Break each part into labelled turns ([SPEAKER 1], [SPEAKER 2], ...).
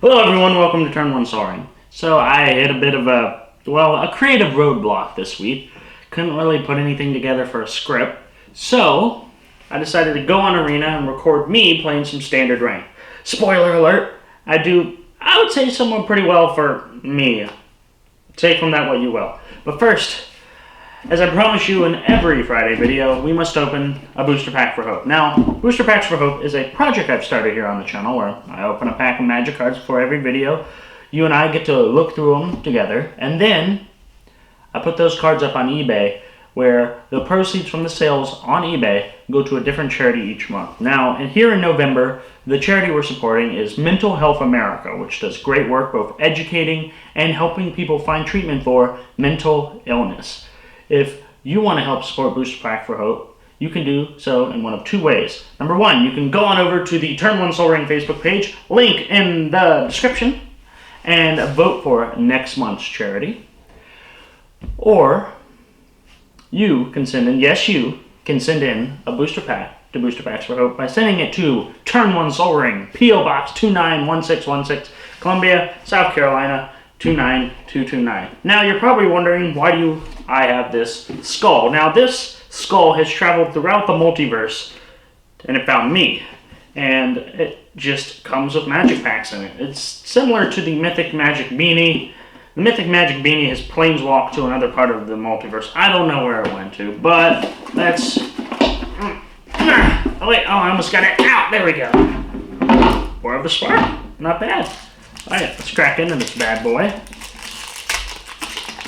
[SPEAKER 1] Hello everyone, welcome to Turn 1 Soaring. So I hit a bit of a creative roadblock this week. Couldn't really put anything together for a script. So I decided to go on Arena and record me playing some standard rank. Spoiler alert, I would say somewhat pretty well for me. Take from that what you will. But first, as I promise you in every Friday video, we must open a Booster Pack for Hope. Now, Booster Packs for Hope is a project I've started here on the channel where I open a pack of magic cards before every video. You and I get to look through them together, and then I put those cards up on eBay where the proceeds from the sales on eBay go to a different charity each month. Now, and here in November, the charity we're supporting is Mental Health America, which does great work both educating and helping people find treatment for mental illness. If you want to help support Booster Pack for Hope, you can do so in one of two ways. Number one, you can go on over to the Turn 1 Soul Ring Facebook page, link in the description, and vote for next month's charity. Or you can send in, yes you can send in a booster pack to Booster Packs for Hope by sending it to Turn 1 Soul Ring, P.O. Box 291616, Columbia, South Carolina, 29229. Now you're probably wondering, why do I have this skull? Now this skull has traveled throughout the multiverse and it found me. And it just comes with magic packs in it. It's similar to the Mythic Magic Beanie. The Mythic Magic Beanie has planeswalked to another part of the multiverse. I don't know where it went to, but that's... Oh wait, I almost got it out. There we go. War of the Spark. Not bad. Alright, let's crack into this bad boy.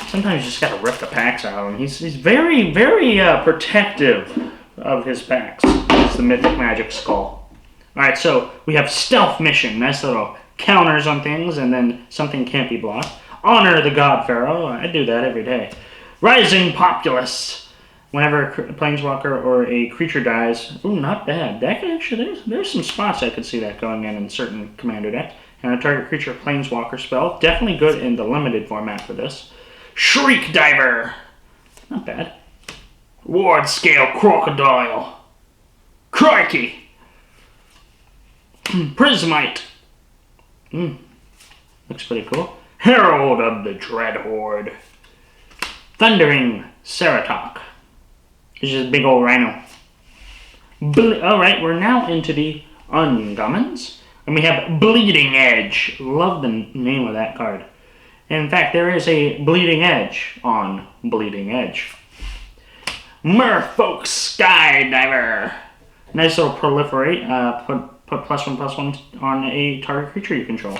[SPEAKER 1] Sometimes you just gotta rip the packs out of him. He's very, very protective of his packs. It's the Mythic Magic Skull. Alright, so we have Stealth Mission. Nice little counters on things, and then something can't be blocked. Honor the God Pharaoh. I do that every day. Rising Populace. Whenever a planeswalker or a creature dies. Ooh, not bad. That can actually, there's some spots I could see that going in certain commander decks. And a target creature planeswalker spell. Definitely good in the limited format for this. Shriek Diver. Not bad. Ward Scale Crocodile. Crikey. Prismite. Looks pretty cool. Herald of the Dread Horde. Thundering Ceratok. It's just a big old rhino. Alright, we're now into the uncommons. And we have Bleeding Edge. Love the name of that card. In fact, there is a Bleeding Edge on Bleeding Edge. Merfolk Skydiver. Nice little proliferate. Put +1/+1 on a target creature you control.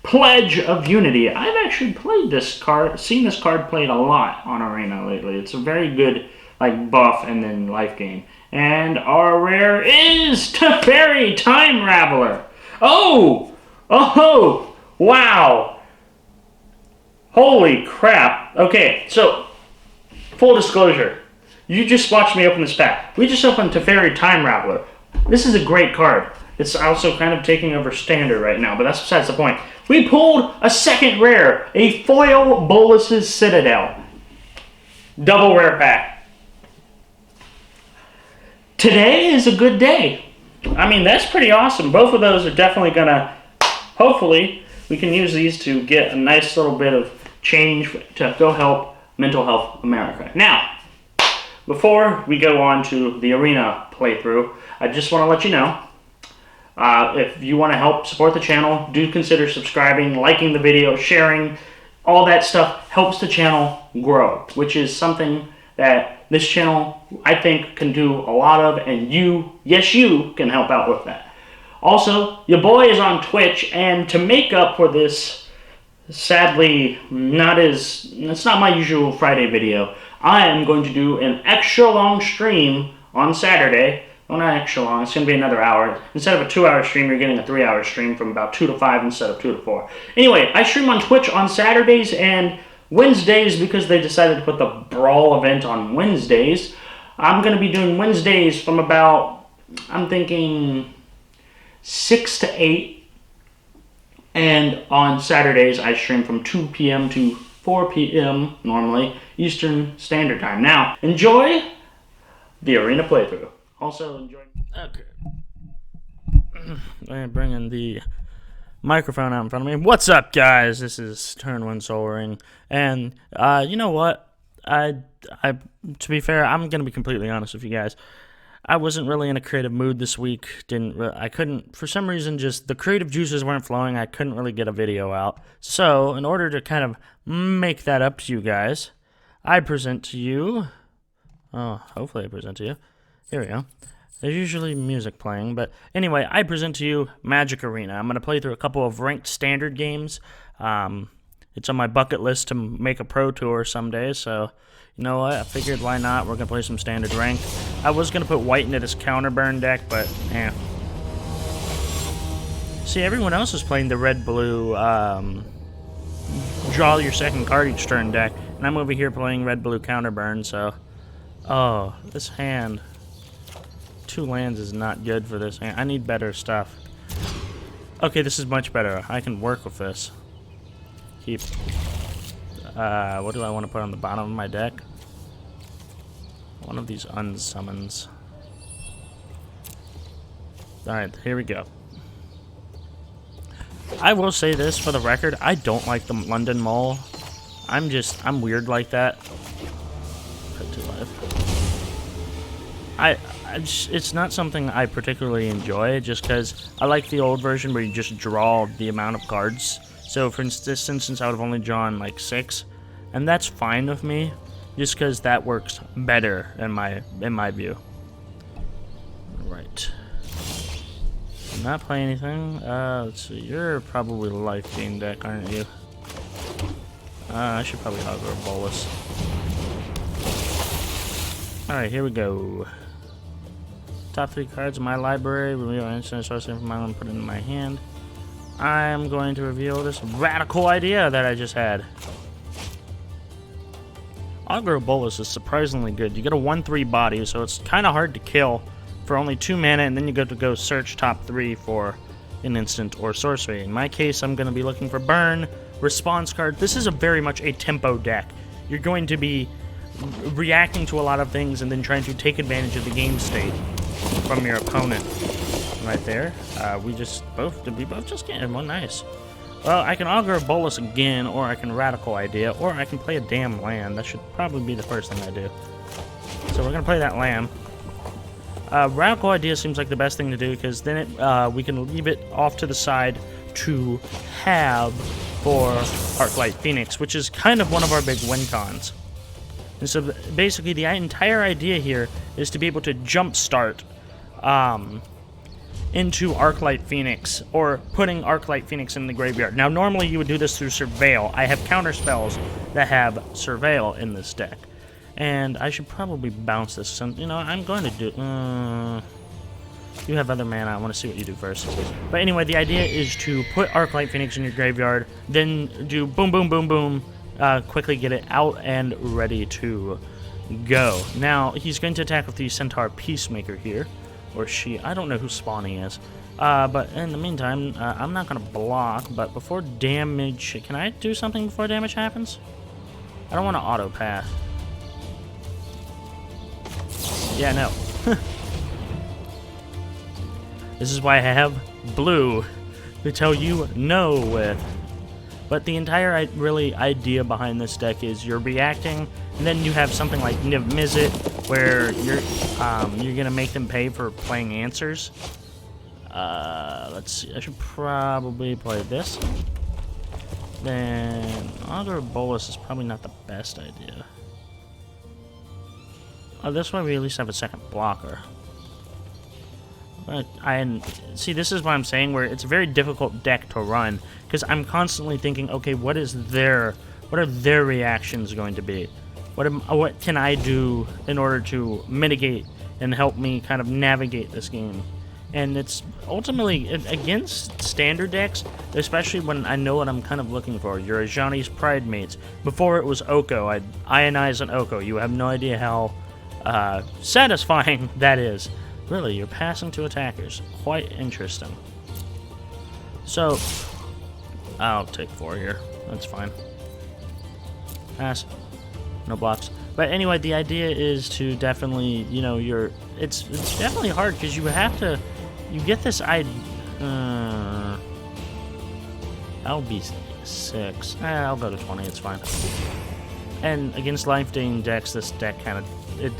[SPEAKER 1] Pledge of Unity. I've actually played this card, seen this card played a lot on Arena lately. It's a very good buff and then life gain. And our rare is Teferi Time Raveler. Oh! Wow! Holy crap. Okay, so, full disclosure. You just watched me open this pack. We just opened Teferi Time Raveler. This is a great card. It's also kind of taking over standard right now, but that's besides the point. We pulled a second rare, a foil Bolas's Citadel. Double rare pack. Today is a good day. I mean, that's pretty awesome. Both of those are definitely gonna, hopefully, we can use these to get a nice little bit of change to go help Mental Health America. Now, before we go on to the Arena playthrough, I just want to let you know, if you want to help support the channel, do consider subscribing, liking the video, sharing. All that stuff helps the channel grow, which is something that this channel, I think, can do a lot of, and you, yes you, can help out with that. Also, your boy is on Twitch, and to make up for this, sadly, it's not my usual Friday video, I am going to do an extra long stream on Saturday. Well, not extra long, it's going to be another hour. Instead of a 2-hour stream, you're getting a 3-hour stream from about 2 to 5 instead of 2 to 4. Anyway, I stream on Twitch on Saturdays and Wednesdays because they decided to put the Brawl event on Wednesdays. I'm going to be doing Wednesdays from about, I'm thinking, 6 to 8. And on Saturdays, I stream from 2 p.m. to 4 p.m. normally, Eastern Standard Time. Now, enjoy the Arena playthrough. Also, enjoy... Okay. I'm bringing the microphone out in front of me. What's up, guys? This is Turn One Soul Ring, and you know what? To be fair, I'm gonna be completely honest with you guys. I wasn't really in a creative mood this week. I couldn't, for some reason, just the creative juices weren't flowing. I couldn't really get a video out. So, in order to kind of make that up to you guys, I present to you. Oh, hopefully I present to you. Here we go. There's usually music playing, but anyway, I present to you Magic Arena. I'm going to play through a couple of ranked standard games. It's on my bucket list to make a pro tour someday, so you know what? I figured why not? We're going to play some standard rank. I was going to put white into this counterburn deck, but See, everyone else is playing the red-blue draw your second card each turn deck, and I'm over here playing red-blue counterburn, so... Oh, this hand... 2 lands is not good for this hand. I need better stuff. Okay, this is much better. I can work with this. Keep... what do I want to put on the bottom of my deck? One of these unsummons. Alright, here we go. I will say this for the record, I don't like the London Mole. I'm weird like that. Cut to life. It's not something I particularly enjoy, just because I like the old version where you just draw the amount of cards. So for this instance, I would have only drawn like 6, and that's fine with me, just because that works better in my view. Right. I'm not playing anything. Let's see. You're probably life gain deck, aren't you? I should probably hug a bolus. All right, here we go. Top 3 cards in my library. Reveal instant source from my own, put it in my hand. I'm going to reveal this radical idea that I just had. Augur Bolus is surprisingly good. You get a 1/3 body, so it's kind of hard to kill for only 2 mana, and then you get to go search top 3 for an instant or sorcery. In my case, I'm going to be looking for burn, response card. This is very much a tempo deck. You're going to be reacting to a lot of things and then trying to take advantage of the game state from your opponent. Right there. We both just get one. Nice. Well, I can Augur Bolus again, or I can Radical Idea, or I can play a damn land. That should probably be the first thing I do. So we're going to play that land. Radical Idea seems like the best thing to do, because then we can leave it off to the side to have for Arclight Phoenix, which is kind of one of our big win cons. And so basically the entire idea here is to be able to jumpstart into Arclight Phoenix, or putting Arclight Phoenix in the graveyard. Now normally you would do this through Surveil. I have counter spells that have Surveil in this deck. And I should probably bounce this. You know, I'm going to do... you have other mana. I want to see what you do first. But anyway, the idea is to put Arclight Phoenix in your graveyard, then do boom, boom, boom, boom, quickly get it out and ready to go. Now, he's going to attack with the Centaur Peacemaker here. Or she. I don't know who spawning is. But in the meantime, I'm not going to block. But before damage... Can I do something before damage happens? I don't want to auto-path. Yeah, no. This is why I have blue to tell you no with. But the entire idea behind this deck is you're reacting, and then you have something like Niv Mizzet, where you're gonna make them pay for playing answers. Let's see. I should probably play this. Then Augur Bolus is probably not the best idea. Oh, this way we at least have a second blocker. See, this is what I'm saying, where it's a very difficult deck to run, because I'm constantly thinking, okay, what are their reactions going to be? What can I do in order to mitigate and help me kind of navigate this game? And it's ultimately against standard decks, especially when I know what I'm kind of looking for. You're Ajani's Pride Mates. Before it was Oko, I'd ionize an Oko. You have no idea how satisfying that is. Really, you're passing to attackers. Quite interesting. So, I'll take 4 here. That's fine. Pass. No blocks. But anyway, the idea is to definitely, you know, it's definitely hard, because you have to, you get this I'll be 6. I'll go to 20, it's fine. And against life gain decks, this deck kind of...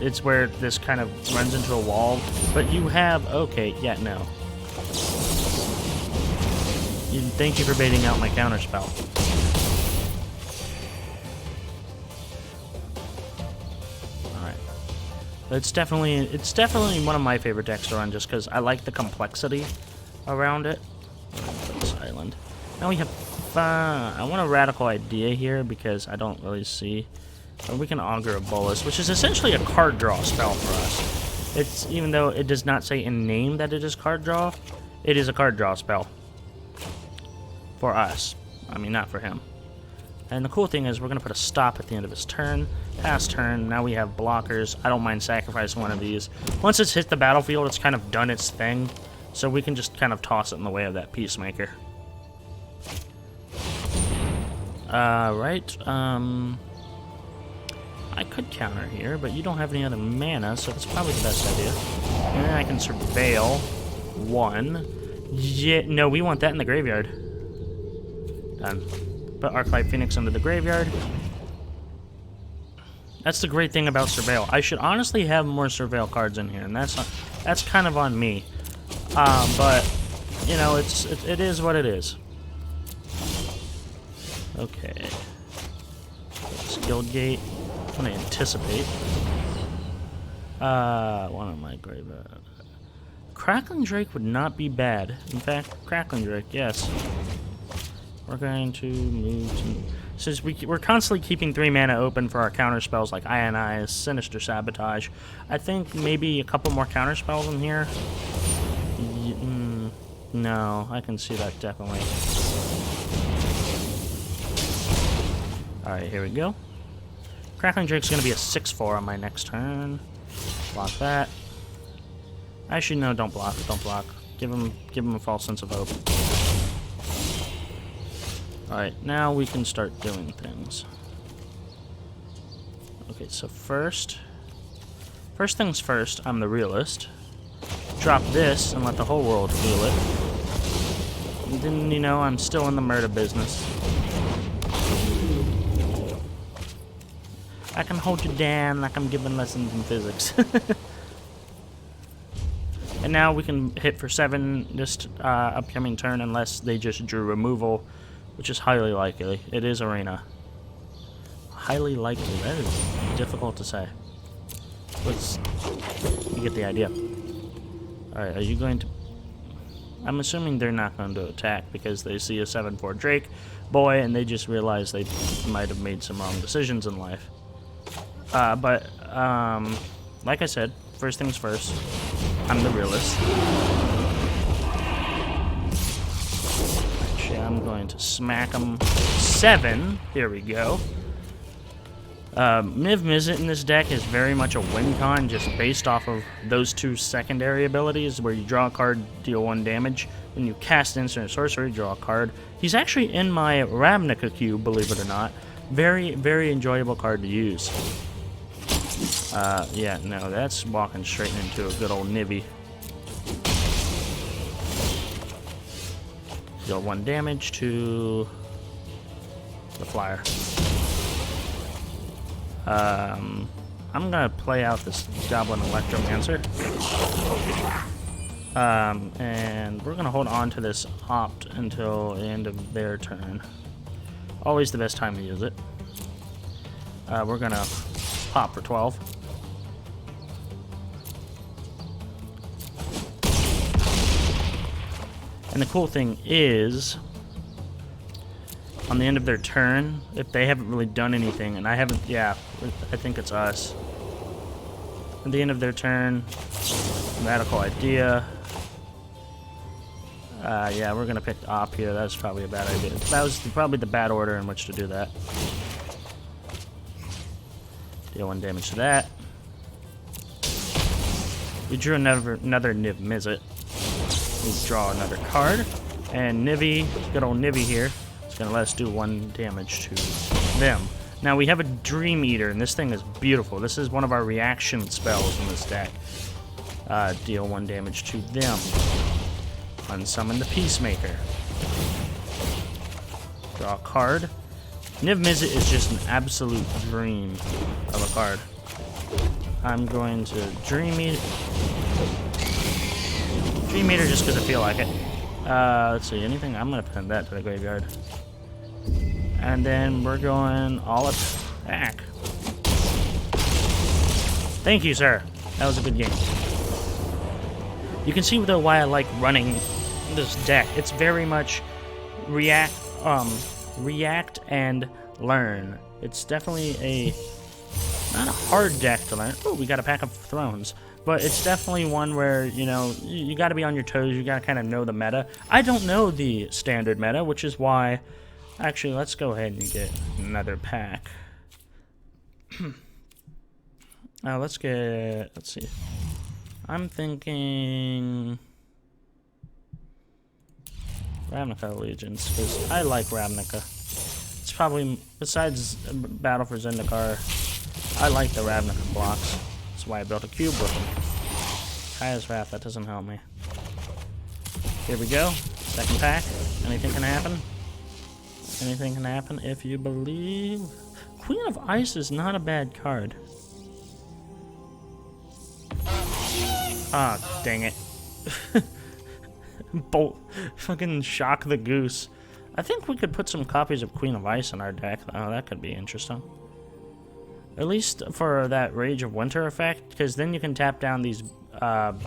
[SPEAKER 1] It's where this kind of runs into a wall. But you have... Okay, yeah, no. Thank you for baiting out my counterspell. Alright. It's definitely one of my favorite decks to run just because I like the complexity around it. Put this island. Now we have... I want a Radical Idea here because I don't really see... Or we can Augur of Bolas, which is essentially a card draw spell for us. It's, even though it does not say in name that it is card draw, it is a card draw spell. For us. I mean, not for him. And the cool thing is we're going to put a stop at the end of his turn. Pass turn. Now we have blockers. I don't mind sacrificing one of these. Once it's hit the battlefield, it's kind of done its thing. So we can just kind of toss it in the way of that Peacemaker. Right. I could counter here, but you don't have any other mana, so that's probably the best idea. And then I can Surveil 1. Yeah, no, we want that in the graveyard. Done. Put Arclight Phoenix into the graveyard. That's the great thing about Surveil. I should honestly have more Surveil cards in here, and that's kind of on me. But you know, it is what it is. Okay. Guildgate. I'm gonna anticipate. One of my graveyard. Crackling Drake would not be bad. In fact, Crackling Drake, yes. We're going to move to... Since we're constantly keeping 3 mana open for our counter spells like Ionize, Sinister Sabotage, I think maybe a couple more counter spells in here. No, I can see that definitely. Alright, here we go. Crackling Drake's going to be a 6/4 on my next turn. Block that. Actually, no, don't block. Don't block. Give him a false sense of hope. Alright, now we can start doing things. Okay, so first things first, I'm the realist. Drop this and let the whole world feel it. And then, you know, I'm still in the murder business. I can hold you down like I'm giving lessons in physics. And now we can hit for 7 this upcoming turn unless they just drew removal, which is highly likely. It is Arena. Highly likely. That is difficult to say. You get the idea. Alright, are you going to... I'm assuming they're not going to attack because they see a 7/4 Drake boy and they just realize they might have made some wrong decisions in life. But like I said, first things first, I'm the realist. Actually, I'm going to smack them 7. Here we go. Niv Mizzet in this deck is very much a win con just based off of those 2 secondary abilities where you draw a card, deal 1 damage. When you cast instant or sorcery, draw a card. He's actually in my Ravnica queue, believe it or not. Very, very enjoyable card to use. Yeah, no, that's walking straight into a good old Nivy. Deal 1 damage to the flyer. I'm gonna play out this Goblin Electromancer. And we're gonna hold on to this Opt until the end of their turn. Always the best time to use it. We're gonna pop for 12. And the cool thing is, on the end of their turn, if they haven't really done anything, and I haven't, yeah, I think it's us. At the end of their turn, Radical Idea. Yeah, we're gonna pick Op here. That's probably a bad idea. That was probably the bad order in which to do that. Deal 1 damage to that. We drew another Niv Mizzet. We draw another card. And Nivy, good old Nivy here, is going to let us do 1 damage to them. Now we have a Dream Eater, and this thing is beautiful. This is one of our reaction spells in this deck. Deal 1 damage to them. Unsummon the Peacemaker. Draw a card. Niv Mizzet is just an absolute dream of a card. I'm going to Dream Eater. Dream Eater just because I feel like it. Let's see, anything? I'm going to pin that to the graveyard. And then we're going all attack. Thank you, sir. That was a good game. You can see, though, why I like running this deck. It's very much react and learn. It's definitely not a hard deck to learn. Oh, we got a pack of Thrones. But it's definitely one where, you know, you got to be on your toes. You got to kind of know the meta. I don't know the standard meta, which is why... Actually, let's go ahead and get another pack. Let's see. I'm thinking... Ravnica Allegiance, because I like Ravnica. It's probably, besides Battle for Zendikar, I like the Ravnica blocks. That's why I built a cube with them. Kaya's Wrath, that doesn't help me. Here we go. Second pack. Anything can happen. Anything can happen if you believe. Queen of Ice is not a bad card. Ah, dang it. Bolt. Fucking Shock the Goose. I think we could put some copies of Queen of Ice in our deck. Oh, that could be interesting. At least for that Rage of Winter effect, because then you can tap down these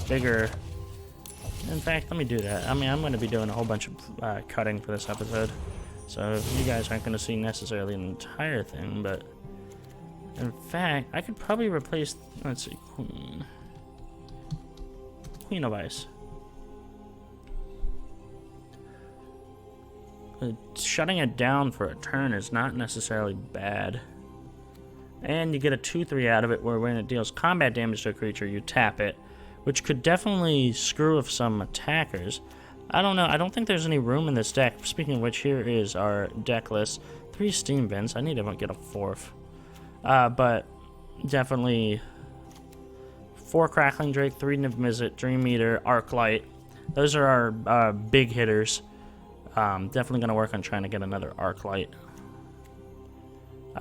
[SPEAKER 1] bigger... In fact, let me do that. I mean, I'm going to be doing a whole bunch of cutting for this episode. So you guys aren't going to see necessarily an entire thing, but... In fact, I could probably replace... Let's see, Queen of Ice. Shutting it down for a turn is not necessarily bad. And you get a 2/3 out of it, where when it deals combat damage to a creature, you tap it, which could definitely screw with some attackers. I don't know. I don't think there's any room in this deck. Speaking of which, here is our deck list. 3 Steam Vents. I need to get a 4th. But definitely 4 Crackling Drake, 3 Niv Mizzet, Dream Eater, Arclight. Those are our big hitters. Definitely going to work on trying to get another Arclight.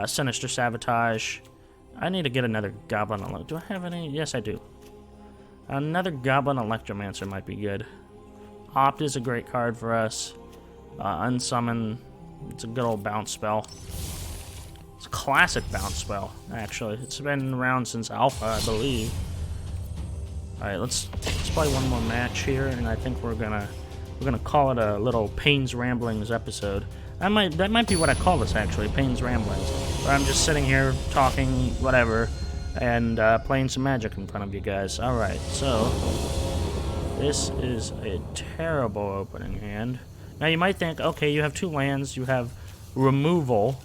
[SPEAKER 1] Sinister Sabotage. I need to get another Goblin Electromancer. Do I have any? Yes, I do. Another Goblin Electromancer might be good. Opt is a great card for us. Unsummon. It's a good old bounce spell. It's a classic bounce spell, actually. It's been around since Alpha, I believe. Alright, let's play one more match here, and I think we're gonna call it a little Payne's Ramblings episode. That might be what I call this, actually, Payne's Ramblings. Where I'm just sitting here talking whatever and playing some Magic in front of you guys. Alright, so this is a terrible opening hand. Now you might think, okay, you have 2 lands, you have removal,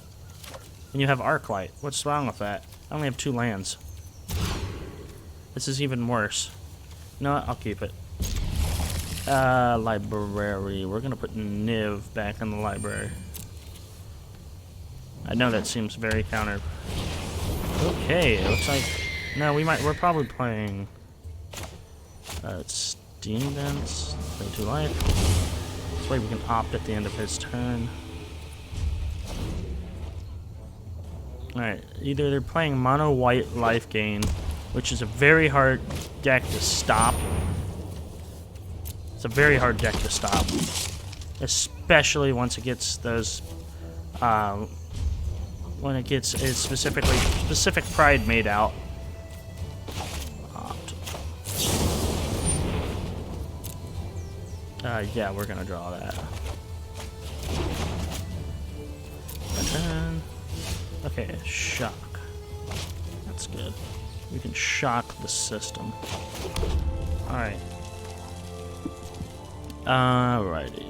[SPEAKER 1] and you have Arclight. What's wrong with that? I only have 2 lands. This is even worse. You know what? I'll keep it. Library. We're gonna put Niv back in the library. I know that seems very counter. Okay, it looks like... No, we're probably playing... Steam Vents. Play 2 life. This way we can opt at the end of his turn. Alright, either they're playing mono white life gain, which is a very hard deck to stop. It's a very hard deck to stop. Especially once it gets those when it gets a specific pride made out. Yeah, we're gonna draw that. Turn. Okay, shock. That's good. We can shock the system. Alright. Alrighty.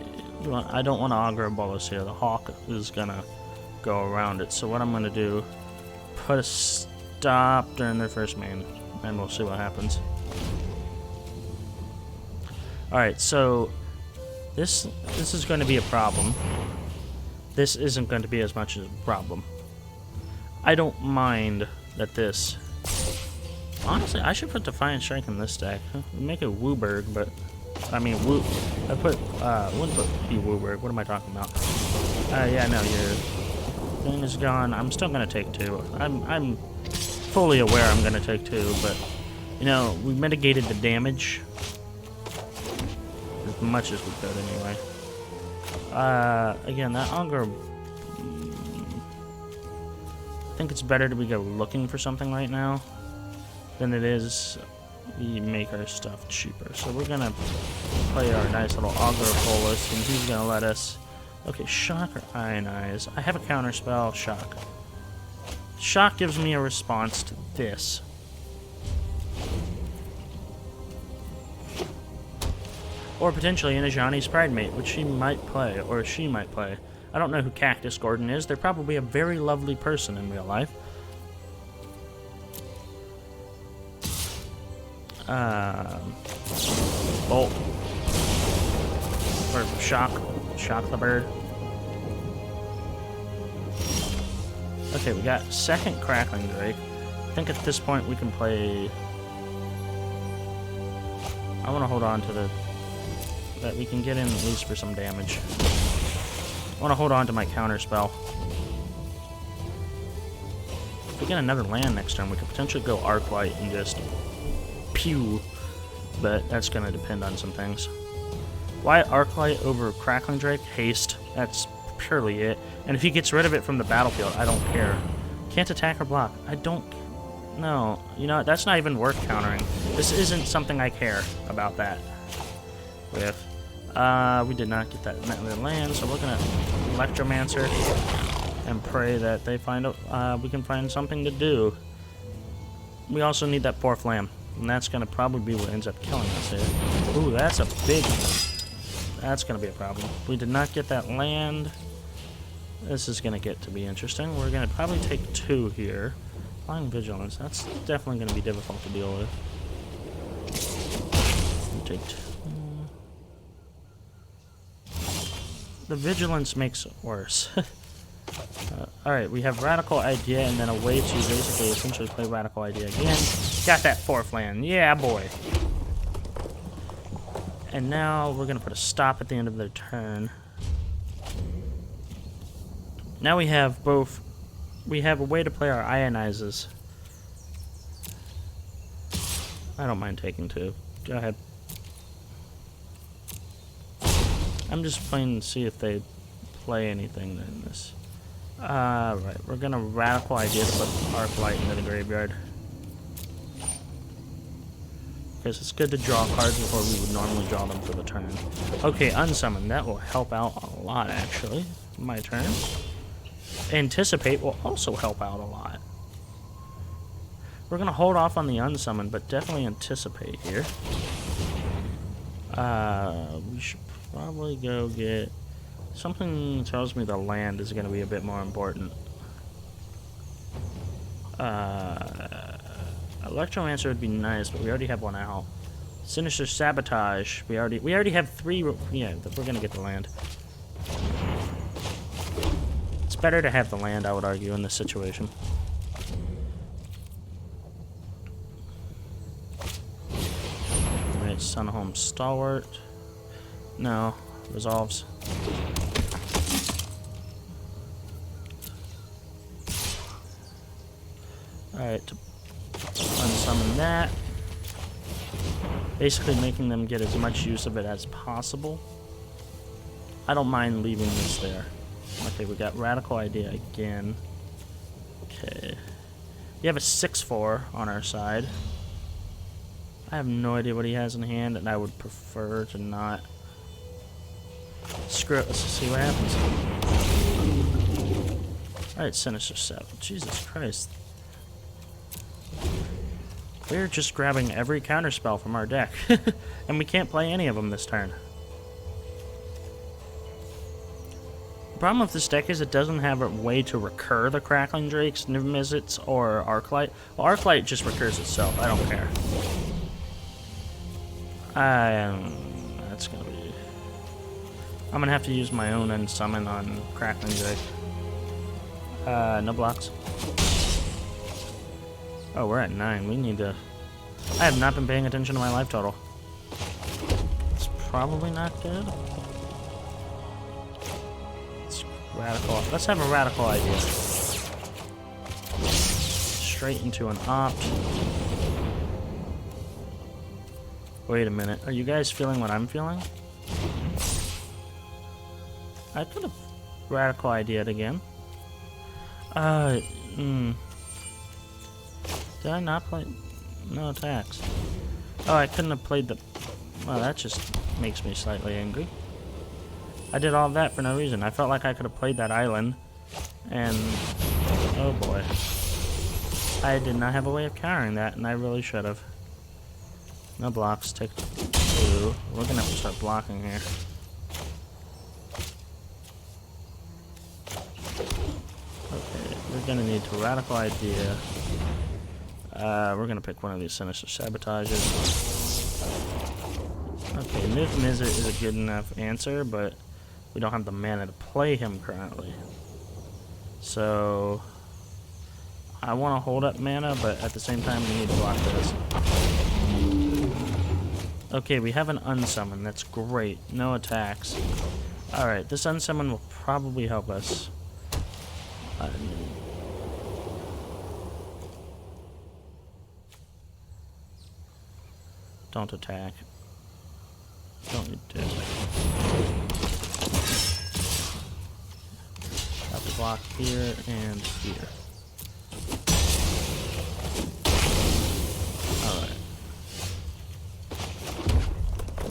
[SPEAKER 1] I don't want to Augur Bolus here. The Hawk is gonna go around it. So what I'm gonna do, put a stop during their first main, and we'll see what happens. Alright, so this is going to be a problem. This isn't going to be as much as a problem. I don't mind that this... Honestly, I should put Defiant Strike in this deck. Make it Wooburg, but... I mean, I wouldn't put Wooburg. What am I talking about? Yeah, no, your thing is gone. I'm still gonna take 2. I'm fully aware I'm gonna take 2, but you know, we mitigated the damage as much as we could anyway. Again, that auger. I think it's better to be go looking for something right now than it is we make our stuff cheaper. So we're gonna play our nice little auger bolus, and he's gonna let us. Okay, shock or ionize. I have a counter spell, shock. Shock gives me a response to this. Or potentially in a Johnny's Pride Mate, which she might play, or she might play. I don't know who Cactus Gordon is. They're probably a very lovely person in real life. Bolt. Or shock. Shock the bird. Okay, we got second Crackling Drake. I think at this point we can play... I want to hold on to the... that we can get in at least for some damage. I want to hold on to my counter spell. If we get another land next turn, we could potentially go Arclight and just pew. But that's going to depend on some things. Why Arclight over Crackling Drake? Haste. That's purely it. And if he gets rid of it from the battlefield, I don't care. Can't attack or block. I don't... No. You know, that's not even worth countering. This isn't something I care about that with. We did not get that land, so we're gonna Electromancer and pray that they find we can find something to do. We also need that 4th land, and that's gonna probably be what ends up killing us here. Ooh, that's a big... That's gonna be a problem. We did not get that land. This is gonna get to be interesting. We're gonna probably take 2 here. Flying Vigilance, that's definitely gonna be difficult to deal with. We take 2. The Vigilance makes it worse. Alright, we have Radical Idea and then a way to basically essentially play Radical Idea again. Got that 4th land. Yeah, boy. And now we're going to put a stop at the end of their turn. Now we have both... We have a way to play our Ionizes. I don't mind taking 2. Go ahead. I'm just playing to see if they play anything in this. Right, we're gonna Radical Idea to put Arclight into the graveyard. Because it's good to draw cards before we would normally draw them for the turn. Okay, Unsummon. That will help out a lot, actually. My turn. Anticipate will also help out a lot. We're gonna hold off on the Unsummon, but definitely Anticipate here. We should probably go get... Something tells me the land is going to be a bit more important. Electromancer would be nice, but we already have one out. Sinister Sabotage. We already have 3... Yeah, we're going to get the land. It's better to have the land, I would argue, in this situation. Alright, Sunhome Stalwart. No, resolves. Alright, to unsummon that. Basically making them get as much use of it as possible. I don't mind leaving this there. Okay, we got Radical Idea again. Okay. You have a 6/4 on our side. I have no idea what he has in hand, and I would prefer to not. Screw it, let's just see what happens. Alright, Sinister 7. Jesus Christ. We're just grabbing every counterspell from our deck. And we can't play any of them this turn. The problem with this deck is it doesn't have a way to recur the Crackling Drakes, Niv-Mizzets, or Arclight. Well, Arclight just recurs itself. I don't care. That's gonna be... I'm gonna have to use my own Unsummon on Crackling Drake. No blocks. Oh, we're at 9. We need to... I have not been paying attention to my life total. It's probably not good. Let's Radical. Let's have a radical idea. Straight into an opt. Wait a minute. Are you guys feeling what I'm feeling? I could have radical idea'd again. Did I not play? No attacks. Oh, I couldn't have played the... Well, that just makes me slightly angry. I did all of that for no reason. I felt like I could have played that island. And... oh boy. I did not have a way of countering that, and I really should have. No blocks. Take 2. We're gonna have to start blocking here. Okay, we're gonna need to radical idea. We're gonna pick one of these sinister sabotages. Okay, Niv Mizzet is a good enough answer, but we don't have the mana to play him currently. So I want to hold up mana, but at the same time we need to block this. Okay, we have an unsummon. That's great. No attacks. Alright, this unsummon will probably help us. Don't attack. Don't need to. Got the block here and here. Alright.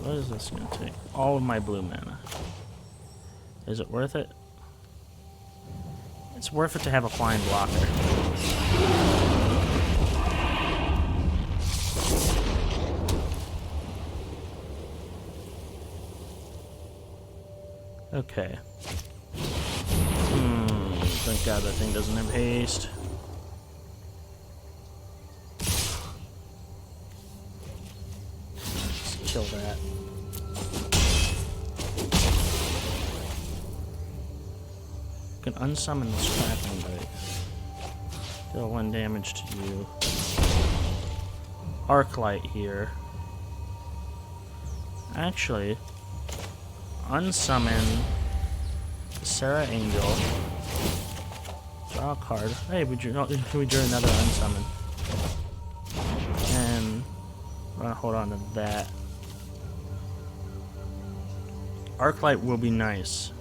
[SPEAKER 1] What is this going to take? All of my blue mana. Is it worth it? It's worth it to have a flying blocker. Okay. Thank God that thing doesn't have haste. Let's kill that. Can unsummon this Kraken Bite. Deal 1 damage to you. Arclight here. Actually, unsummon Serra Angel. Draw a card. Hey, we drew another unsummon. And we're gonna hold on to that. Arclight will be nice.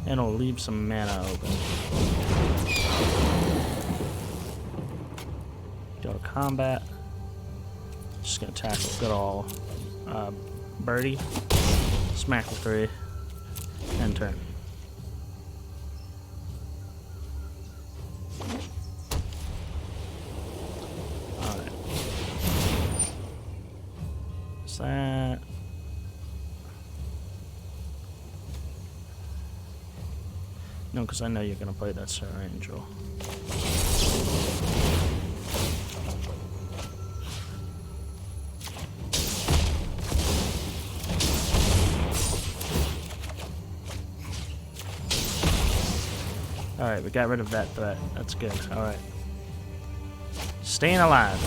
[SPEAKER 1] And it'll leave some mana open. Go to combat. Just gonna tackle good ol' Birdie. Smack with 3. End turn. Alright. What's that? No, because I know you're going to play that Serra Angel. Alright, we got rid of that threat. That's good. Alright. Staying alive.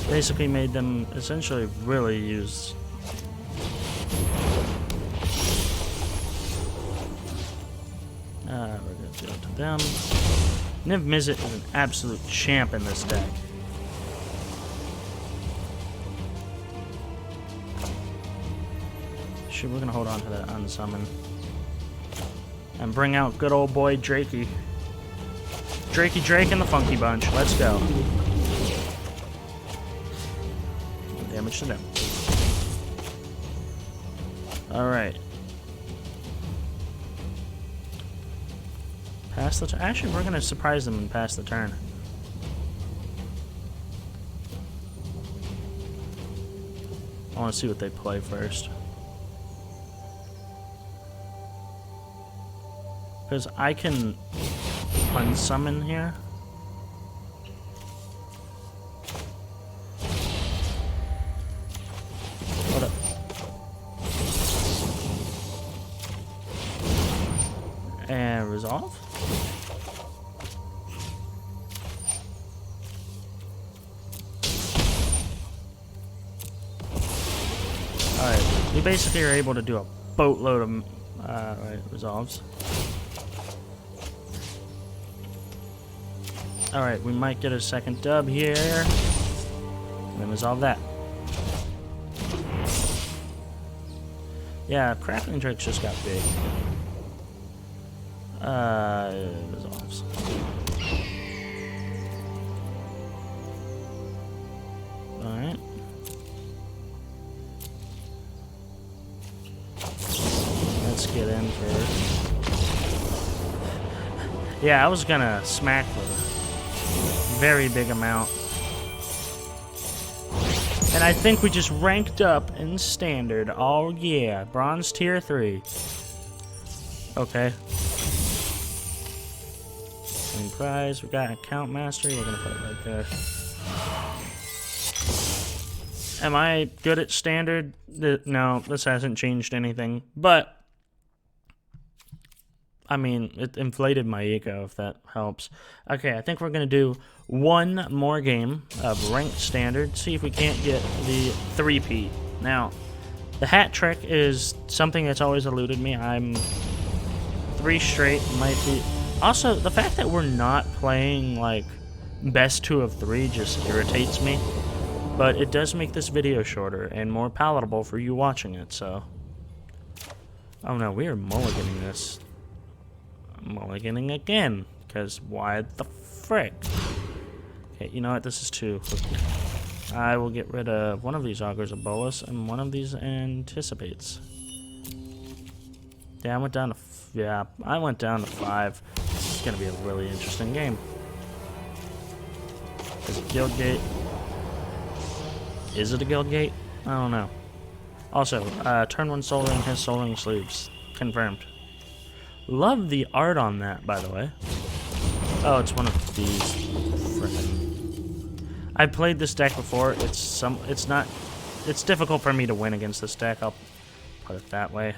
[SPEAKER 1] Basically made them essentially really use... we're going to do it to them. Niv Mizzet is an absolute champ in this deck. Sure, we're going to hold on to that unsummon. And bring out good old boy Drakey. Drakey Drake and the Funky Bunch. Let's go. Damage to them. Alright. Pass the turn. Actually, we're going to surprise them and pass the turn. I want to see what they play first. Because I can unsummon here. What up? And resolve. We basically are able to do a boatload of right, resolves. Alright, we might get a second dub here. And then resolve that. Yeah, Crackling Drake just got big. Resolves. Alright. Let's get in first. Yeah, I was gonna smack with a very big amount. And I think we just ranked up in standard. Oh yeah, bronze tier 3. Okay. Win prize, we got account mastery, we're gonna put it right there. Am I good at standard? No, this hasn't changed anything. But, I mean, it inflated my ego, if that helps. Okay, I think we're going to do one more game of ranked standard, see if we can't get the 3P. Now, the hat trick is something that's always eluded me. I'm 3 straight, might be... Also, the fact that we're not playing, like, best 2 of 3 just irritates me. But it does make this video shorter and more palatable for you watching it, so... Oh no, we are mulliganing this. Mulliganing again, because why the frick? Okay, you know what, this is 2. I will get rid of one of these Augurs of Bolas and one of these Anticipates. Yeah, I went down to... Yeah, I went down to 5. This is going to be a really interesting game. Is it Guild Gate? Is it a Guild Gate? I don't know. Also, turn 1 Soul Ring has Soul Ring sleeves. Confirmed. Love the art on that, by the way. Oh, it's one of these. Frickin'. I've played this deck before. It's difficult for me to win against this deck. I'll put it that way.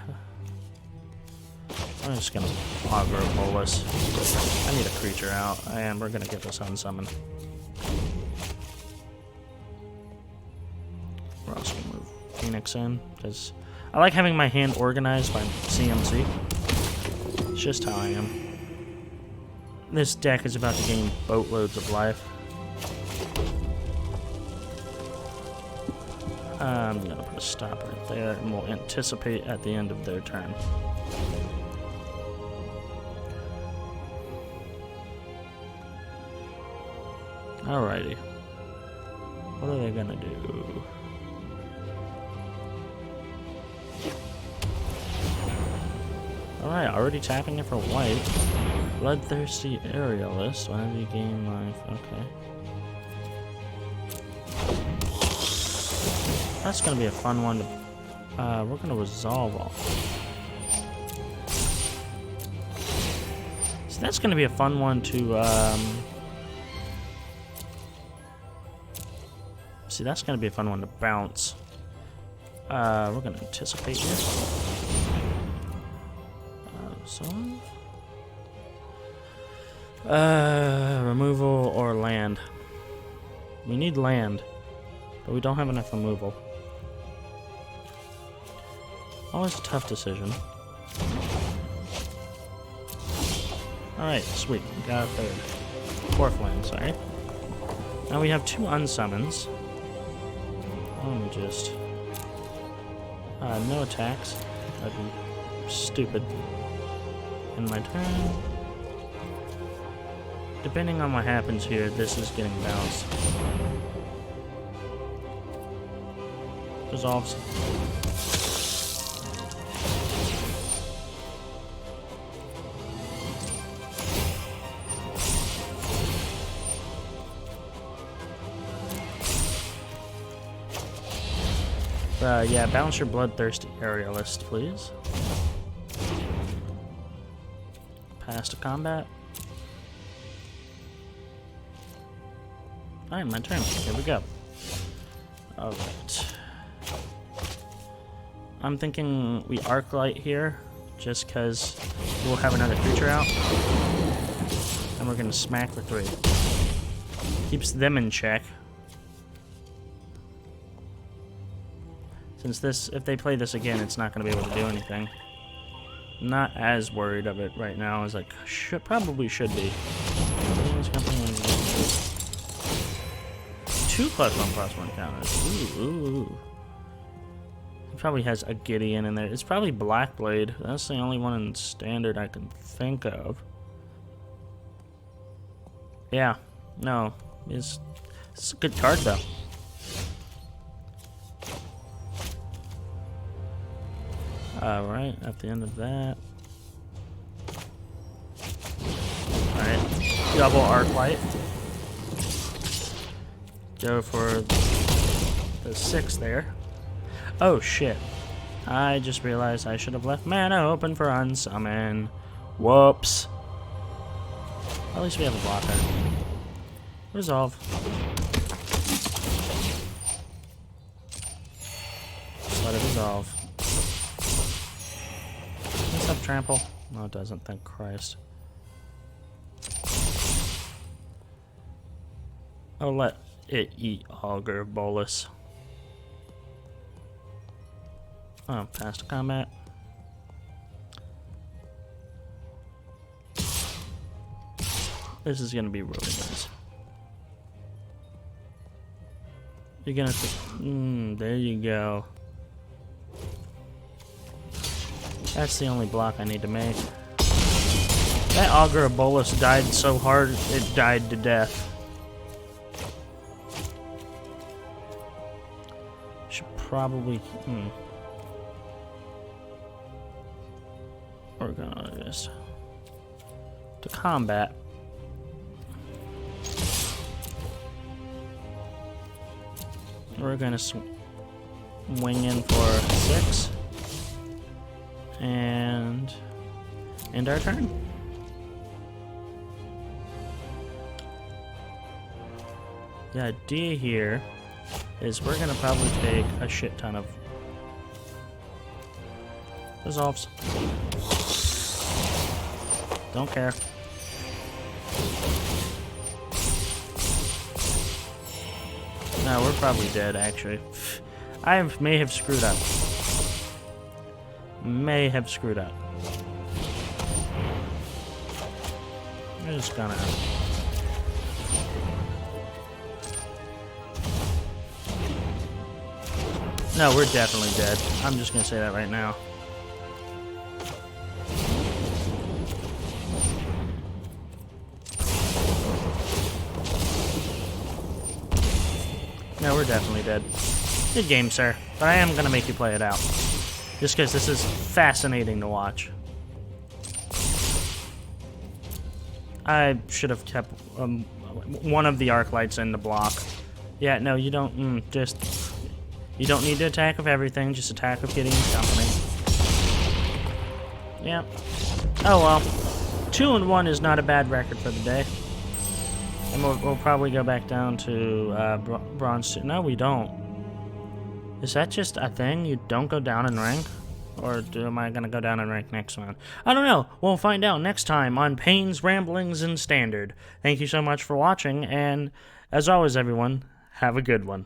[SPEAKER 1] I'm just gonna Augur Bolas. I need a creature out, and we're gonna get this unsummoned. We're also gonna move Phoenix in, because I like having my hand organized by CMC. It's just how I am. This deck is about to gain boatloads of life. I'm gonna put a stop right there, and we'll anticipate at the end of their turn. Alrighty. What are they gonna do? Alright, already tapping it for white. Bloodthirsty Aerialist. Whenever you gain life. Okay. That's gonna be a fun one to... we're gonna resolve all. So that's gonna be a fun one to, See, that's gonna be a fun one to bounce. We're gonna anticipate here. Removal or land. We need land, but we don't have enough removal. Always a tough decision. Alright, sweet. We got a third. 4th land, sorry. Now we have 2 unsummons. Let me just... no attacks. That'd be stupid. In my turn. Depending on what happens here, this is getting bounced. Resolves. Yeah, bounce your Bloodthirsty Aerialist, please. Pass to combat. Alright, my turn. Here we go. Alright. I'm thinking we Arclight here, just because we'll have another creature out. And we're going to smack for 3. Keeps them in check. Since this, if they play this again, it's not going to be able to do anything. Not as worried of it right now as I probably should be. 2 +1/+1 counters. Ooh. He probably has a Gideon in there. It's probably Blackblade. That's the only one in standard I can think of. Yeah. No. It's a good card though. Alright, at the end of that. Alright, double Arclight. Go for the 6 there. Oh shit. I just realized I should have left mana open for unsummon. Whoops. At least we have a blocker. Resolve. Just let it resolve. What's up, trample? No, it doesn't, thank Christ. I'll let it eat Augur Bolus. Oh, past combat. This is gonna be really nice. You're gonna there you go. That's the only block I need to make. That Augur Bolus died so hard, it died to death. Should probably, We're gonna just to combat. We're gonna swing in for 6 and end our turn. The idea here is we're gonna probably take a shit ton of resolves. Don't care. No, we're probably dead, actually. I may have screwed up. May have screwed up. I'm just gonna... No, we're definitely dead. I'm just gonna say that right now. No, we're definitely dead. Good game, sir. But I am gonna make you play it out. Just because this is fascinating to watch. I should have kept one of the arc lights in the block. Yeah, no, you don't, you don't need to attack with everything, just attack with Gideon's Company. Yep. Oh well. 2-1 is not a bad record for the day. And we'll probably go back down to bronze 2. No, we don't. Is that just a thing? You don't go down in rank? Or am I going to go down in rank next one? I don't know. We'll find out next time on Payne's Ramblings in Standard. Thank you so much for watching, and as always, everyone, have a good one.